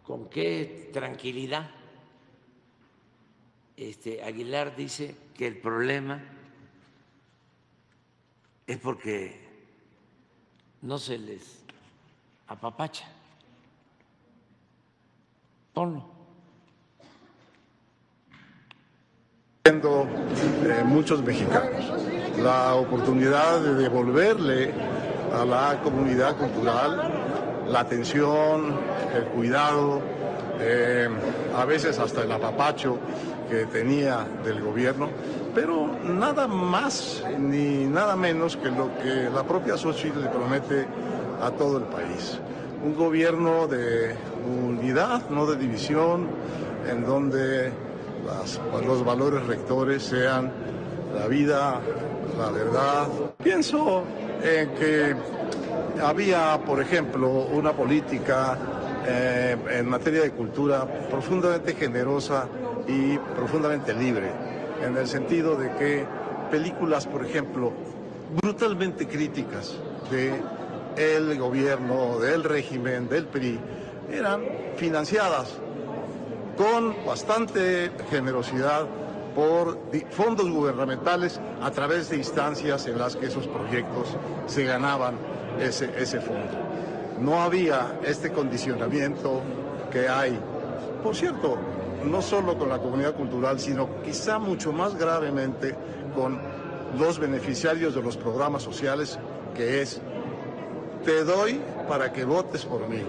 con qué tranquilidad Aguilar dice que el problema es porque no se les apapacha. Ponlo. Muchos mexicanos la oportunidad de devolverle a la comunidad cultural la atención, el cuidado, a veces hasta el apapacho que tenía del gobierno, pero nada más ni nada menos que lo que la propia Xóchitl le promete a todo el país. Un gobierno de unidad, no de división, en donde los valores rectores sean la vida, la verdad. Pienso en que había, por ejemplo, una política en materia de cultura profundamente generosa y profundamente libre, en el sentido de que películas, por ejemplo, brutalmente críticas del gobierno, del régimen, del PRI, eran financiadas con bastante generosidad por fondos gubernamentales a través de instancias en las que esos proyectos se ganaban ese fondo. No había este condicionamiento que hay, por cierto, no solo con la comunidad cultural, sino quizá mucho más gravemente con los beneficiarios de los programas sociales, que es: te doy para que votes por mí,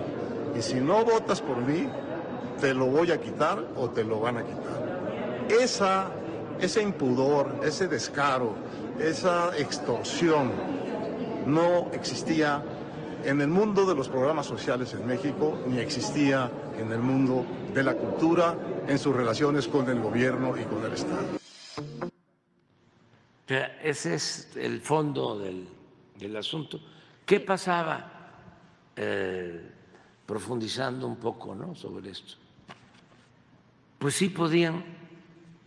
y si no votas por mí, te lo voy a quitar o te lo van a quitar. Ese impudor, ese descaro, esa extorsión no existía en el mundo de los programas sociales en México, ni existía en el mundo de la cultura en sus relaciones con el gobierno y con el Estado. Ese es el fondo del asunto. ¿Qué pasaba? Profundizando un poco, ¿no?, sobre esto. Pues sí podían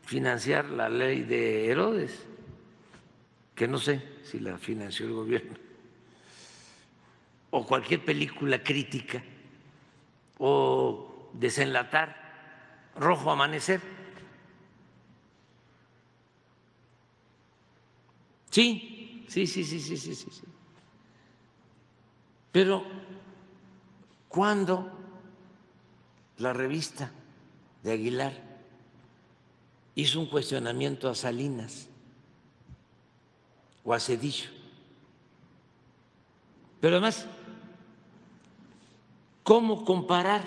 financiar la ley de Herodes, que no sé si la financió el gobierno, o cualquier película crítica, o desenlatar Rojo Amanecer. Sí. Pero ¿cuándo la revista de Aguilar hizo un cuestionamiento a Salinas o a Zedillo? Pero además, ¿cómo comparar?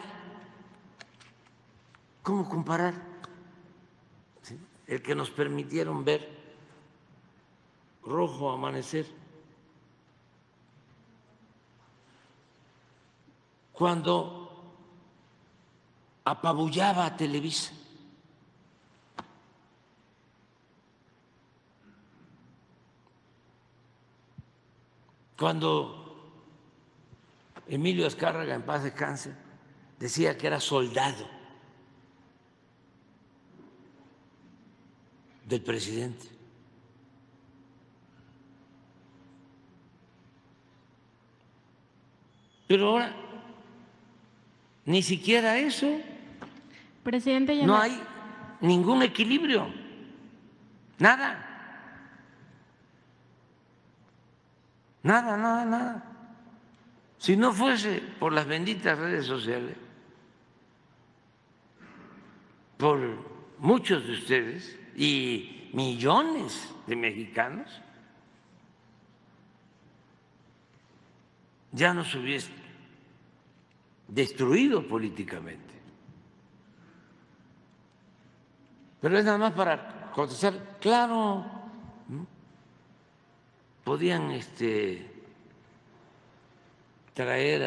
¿Sí? El que nos permitieron ver Rojo Amanecer, cuando apabullaba a Televisa, cuando Emilio Azcárraga, en paz descanse, decía que era soldado del presidente. Pero ahora ni siquiera eso. Presidente, no hay ningún equilibrio, nada. Si no fuese por las benditas redes sociales, por muchos de ustedes y millones de mexicanos, ya nos hubiese destruido políticamente. Pero es nada más para contestar. Claro, podían traer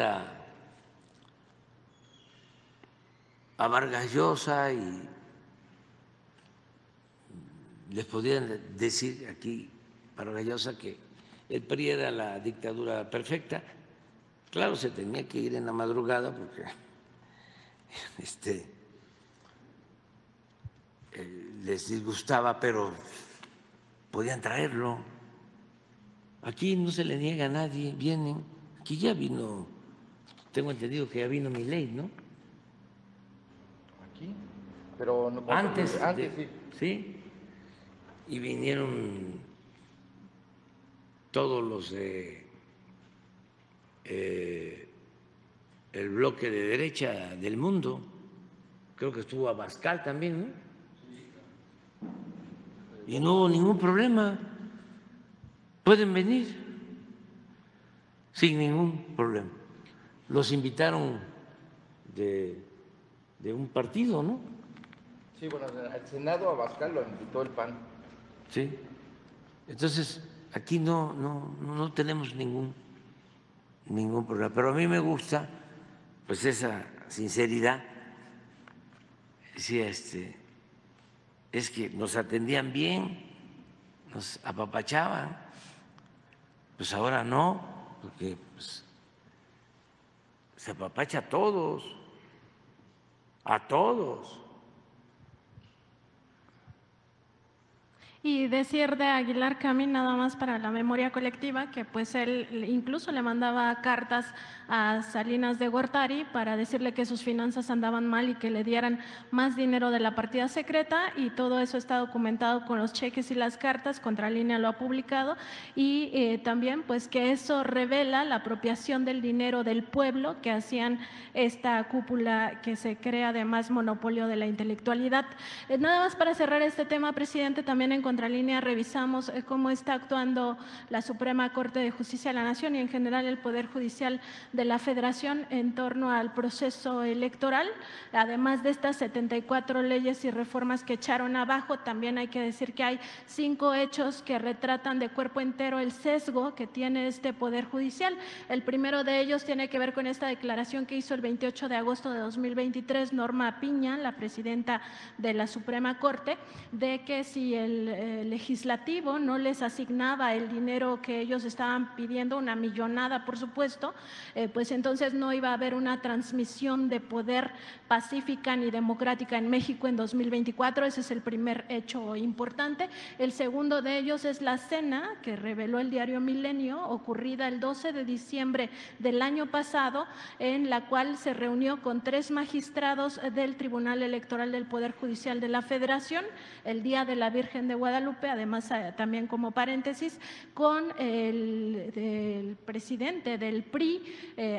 a Vargas Llosa y les podían decir aquí a Vargas Llosa que el PRI era la dictadura perfecta. Claro, se tenía que ir en la madrugada porque les disgustaba, pero podían traerlo. Aquí no se le niega a nadie, vienen. Aquí ya vino, tengo entendido que ya vino Milei, ¿no? pero no, antes sí. Sí, y vinieron todos los de el bloque de derecha del mundo, creo que estuvo Abascal también, ¿no? Y no hubo ningún problema, pueden venir sin ningún problema. Los invitaron de un partido, ¿no? Sí, bueno, al Senado Abascal lo invitó el PAN. Sí. Entonces, aquí no tenemos ningún problema. Pero a mí me gusta, pues, esa sinceridad. Sí, es que nos atendían bien, nos apapachaban, pues ahora no, porque pues, se apapacha a todos, a todos. Y decir de Aguilar Camín, nada más para la memoria colectiva, que pues él incluso le mandaba cartas a Salinas de Gortari para decirle que sus finanzas andaban mal y que le dieran más dinero de la partida secreta, y todo eso está documentado con los cheques y las cartas. Contralínea lo ha publicado, y también pues que eso revela la apropiación del dinero del pueblo que hacían esta cúpula que se crea de más monopolio de la intelectualidad. Nada más para cerrar este tema, presidente, también en Contralínea revisamos cómo está actuando la Suprema Corte de Justicia de la Nación y en general el Poder Judicial de la Federación en torno al proceso electoral. Además de estas 74 leyes y reformas que echaron abajo, también hay que decir que hay 5 hechos que retratan de cuerpo entero el sesgo que tiene este Poder Judicial. El primero de ellos tiene que ver con esta declaración que hizo el 28 de agosto de 2023 Norma Piña, la presidenta de la Suprema Corte, de que si el legislativo no les asignaba el dinero que ellos estaban pidiendo, una millonada por supuesto, pues entonces no iba a haber una transmisión de poder pacífica ni democrática en México en 2024. Ese es el primer hecho importante. El segundo de ellos es la cena que reveló el diario Milenio, ocurrida el 12 de diciembre del año pasado, en la cual se reunió con 3 magistrados del Tribunal Electoral del Poder Judicial de la Federación, el Día de la Virgen de Guadalupe, además también como paréntesis, con el presidente del PRI,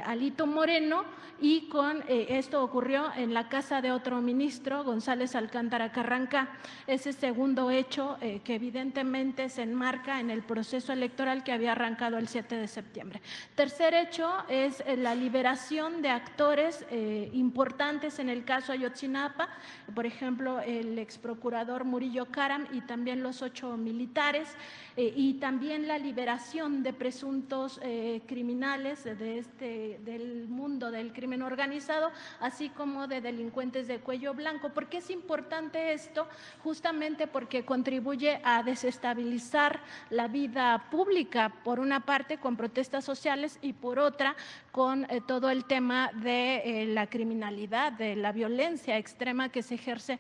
Alito Moreno, y con esto ocurrió en la casa de otro ministro, González Alcántara Carranca. Ese segundo hecho que evidentemente se enmarca en el proceso electoral que había arrancado el 7 de septiembre. Tercer hecho es la liberación de actores importantes en el caso Ayotzinapa, por ejemplo, el exprocurador Murillo Karam y también los 8 militares, y también la liberación de presuntos criminales del mundo del crimen organizado, así como de delincuentes de cuello blanco. ¿Por qué es importante esto? Justamente porque contribuye a desestabilizar la vida pública, por una parte con protestas sociales y por otra con todo el tema de la criminalidad, de la violencia extrema que se ejerce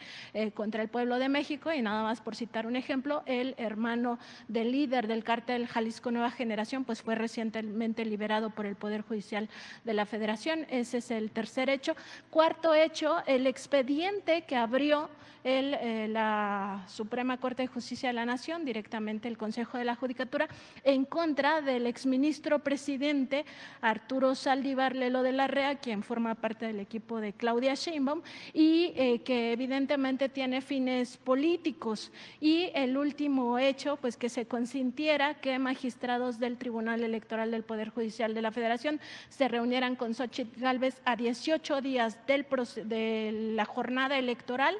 contra el pueblo de México. Y nada más por citar un ejemplo, el hermano del líder del cártel Jalisco Nueva Generación pues fue recientemente liberado por el Poder Judicial de la Federación. Ese es el tercer hecho. Cuarto hecho, el expediente que abrió la Suprema Corte de Justicia de la Nación, directamente el Consejo de la Judicatura, en contra del exministro presidente Arturo Saldívar Lelo de la Rea, quien forma parte del equipo de Claudia Sheinbaum y que evidentemente tiene fines políticos. Y el último hecho, pues que se consintiera que magistrados del Tribunal Electoral del Poder Judicial de la Federación se reunieran con Xóchitl Gálvez a 18 días de la jornada electoral,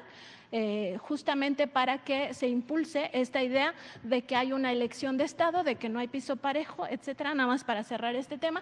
justamente para que se impulse esta idea de que hay una elección de Estado, de que no hay piso parejo, etcétera. Nada más para cerrar este tema.